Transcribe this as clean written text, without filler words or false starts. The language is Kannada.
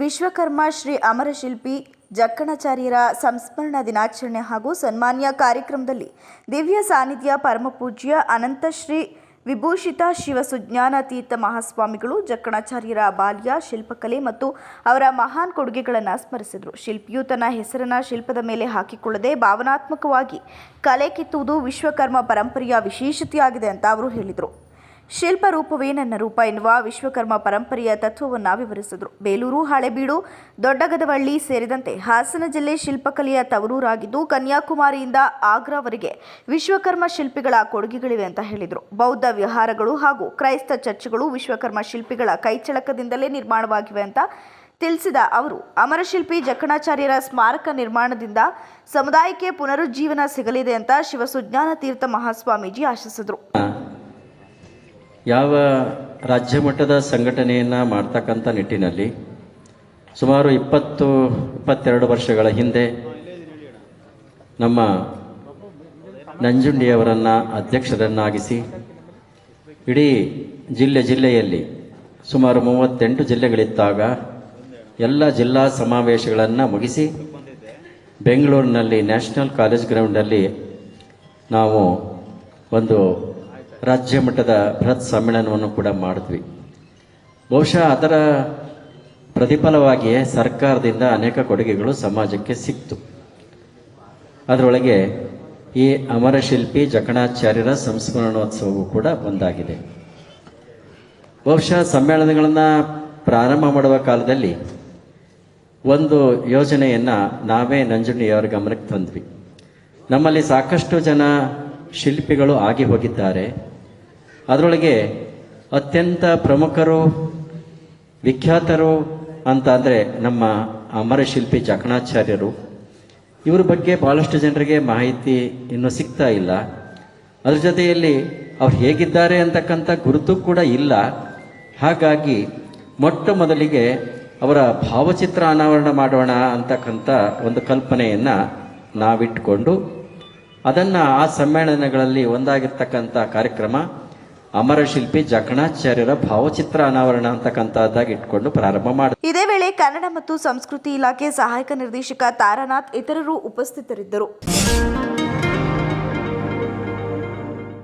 ವಿಶ್ವಕರ್ಮ ಶ್ರೀ ಅಮರಶಿಲ್ಪಿ ಜಕ್ಕಣಾಚಾರ್ಯರ ಸಂಸ್ಮರಣಾ ದಿನಾಚರಣೆ ಹಾಗೂ ಸನ್ಮಾನ್ಯ ಕಾರ್ಯಕ್ರಮದಲ್ಲಿ ದಿವ್ಯ ಸಾನ್ನಿಧ್ಯ ಪರಮಪೂಜ್ಯ ಅನಂತಶ್ರೀ ವಿಭೂಷಿತ ಶಿವಸುಜ್ಞಾನಾತೀರ್ಥ ಮಹಾಸ್ವಾಮಿಗಳು ಜಕ್ಕಣಾಚಾರ್ಯರ ಬಾಲ್ಯ ಶಿಲ್ಪಕಲೆ ಮತ್ತು ಅವರ ಮಹಾನ್ ಕೊಡುಗೆಗಳನ್ನು ಸ್ಮರಿಸಿದರು. ಶಿಲ್ಪಿಯು ತನ್ನ ಹೆಸರನ್ನು ಶಿಲ್ಪದ ಮೇಲೆ ಹಾಕಿಕೊಳ್ಳದೆ ಭಾವನಾತ್ಮಕವಾಗಿ ಕಲೆ ಕಿತ್ತುವುದು ವಿಶ್ವಕರ್ಮ ಪರಂಪರೆಯ ವಿಶೇಷತೆಯಾಗಿದೆ ಅಂತ ಅವರು ಹೇಳಿದರು. ಶಿಲ್ಪ ರೂಪವೇ ನನ್ನ ರೂಪ ಎನ್ನುವ ವಿಶ್ವಕರ್ಮ ಪರಂಪರೆಯ ತತ್ವವನ್ನು ವಿವರಿಸಿದರು. ಬೇಲೂರು, ಹಳೆಬೀಡು, ದೊಡ್ಡಗದವಳ್ಳಿ ಸೇರಿದಂತೆ ಹಾಸನ ಜಿಲ್ಲೆ ಶಿಲ್ಪಕಲೆಯ ತವರೂರಾಗಿದ್ದು ಕನ್ಯಾಕುಮಾರಿಯಿಂದ ಆಗ್ರಾವರೆಗೆ ವಿಶ್ವಕರ್ಮ ಶಿಲ್ಪಿಗಳ ಕೊಡುಗೆಗಳಿವೆ ಅಂತ ಹೇಳಿದರು. ಬೌದ್ಧ ವಿಹಾರಗಳು ಹಾಗೂ ಕ್ರೈಸ್ತ ಚರ್ಚ್ಗಳು ವಿಶ್ವಕರ್ಮ ಶಿಲ್ಪಿಗಳ ಕೈಚಳಕದಿಂದಲೇ ನಿರ್ಮಾಣವಾಗಿವೆ ಅಂತ ತಿಳಿಸಿದ ಅವರು, ಅಮರಶಿಲ್ಪಿ ಜಕ್ಕಣಾಚಾರ್ಯರ ಸ್ಮಾರಕ ನಿರ್ಮಾಣದಿಂದ ಸಮುದಾಯಕ್ಕೆ ಪುನರುಜ್ಜೀವನ ಸಿಗಲಿದೆ ಅಂತ ಶಿವಸುಜ್ಞಾನತೀರ್ಥ ಮಹಾಸ್ವಾಮೀಜಿ ಆಶಿಸಿದರು. ಯಾವ ರಾಜ್ಯ ಮಟ್ಟದ ಸಂಘಟನೆಯನ್ನು ಮಾಡ್ತಕ್ಕಂಥ ನಿಟ್ಟಿನಲ್ಲಿ ಸುಮಾರು 22 ವರ್ಷಗಳ ಹಿಂದೆ ನಮ್ಮ ನಂಜುಂಡಿಯವರನ್ನು ಅಧ್ಯಕ್ಷರನ್ನಾಗಿಸಿ ಇಡೀ ಜಿಲ್ಲೆಯಲ್ಲಿ ಸುಮಾರು 38 ಜಿಲ್ಲೆಗಳಿದ್ದಾಗ ಎಲ್ಲ ಜಿಲ್ಲಾ ಸಮಾವೇಶಗಳನ್ನು ಮುಗಿಸಿ ಬೆಂಗಳೂರಿನಲ್ಲಿ ನ್ಯಾಷನಲ್ ಕಾಲೇಜ್ ಗ್ರೌಂಡಲ್ಲಿ ನಾವು ಒಂದು ರಾಜ್ಯ ಮಟ್ಟದ ಬೃಹತ್ ಸಮ್ಮೇಳನವನ್ನು ಕೂಡ ಮಾಡಿದ್ವಿ. ಬಹುಶಃ ಅದರ ಪ್ರತಿಫಲವಾಗಿಯೇ ಸರ್ಕಾರದಿಂದ ಅನೇಕ ಕೊಡುಗೆಗಳು ಸಮಾಜಕ್ಕೆ ಸಿಕ್ತು. ಅದರೊಳಗೆ ಈ ಅಮರಶಿಲ್ಪಿ ಜಕ್ಕಣಾಚಾರ್ಯರ ಸಂಸ್ಮರಣೋತ್ಸವವು ಕೂಡ ಒಂದಾಗಿದೆ. ಬಹುಶಃ ಸಮ್ಮೇಳನಗಳನ್ನು ಪ್ರಾರಂಭ ಮಾಡುವ ಕಾಲದಲ್ಲಿ ಒಂದು ಯೋಜನೆಯನ್ನು ನಾವೇ ನಂಜುಂಡಿಯವರ ಗಮನಕ್ಕೆ ತಂದ್ವಿ. ನಮ್ಮಲ್ಲಿ ಸಾಕಷ್ಟು ಜನ ಶಿಲ್ಪಿಗಳು ಆಗಿ ಹೋಗಿದ್ದಾರೆ. ಅದರೊಳಗೆ ಅತ್ಯಂತ ಪ್ರಮುಖರು, ವಿಖ್ಯಾತರು ಅಂತ ಅಂದರೆ ನಮ್ಮ ಅಮರಶಿಲ್ಪಿ ಜಕ್ಕಣಾಚಾರ್ಯರು. ಇವರ ಬಗ್ಗೆ ಭಾಳಷ್ಟು ಜನರಿಗೆ ಮಾಹಿತಿ ಇನ್ನೂ ಸಿಗ್ತಾ ಇಲ್ಲ. ಅದ್ರ ಜೊತೆಯಲ್ಲಿ ಅವ್ರು ಹೇಗಿದ್ದಾರೆ ಅಂತಕ್ಕಂಥ ಗುರುತು ಕೂಡ ಇಲ್ಲ. ಹಾಗಾಗಿ ಮೊಟ್ಟ ಮೊದಲಿಗೆ ಅವರ ಭಾವಚಿತ್ರ ಅನಾವರಣ ಮಾಡೋಣ ಅಂತಕ್ಕಂಥ ಒಂದು ಕಲ್ಪನೆಯನ್ನು ನಾವಿಟ್ಕೊಂಡು ಅದನ್ನು ಆ ಸಮ್ಮೇಳನಗಳಲ್ಲಿ ಒಂದಾಗಿರ್ತಕ್ಕಂಥ ಕಾರ್ಯಕ್ರಮ ಅಮರಶಿಲ್ಪಿ ಜಕ್ಕಣಾಚಾರ್ಯರ ಭಾವಚಿತ್ರ ಅನಾವರಣ ಅಂತಕ್ಕಂಥದ್ದಾಗಿ ಇಟ್ಕೊಂಡು ಪ್ರಾರಂಭ ಮಾಡಿ. ಇದೇ ವೇಳೆ ಕನ್ನಡ ಮತ್ತು ಸಂಸ್ಕೃತಿ ಇಲಾಖೆ ಸಹಾಯಕ ನಿರ್ದೇಶಕ ತಾರಾನಾಥ್ ಇತರರು ಉಪಸ್ಥಿತರಿದ್ದರು.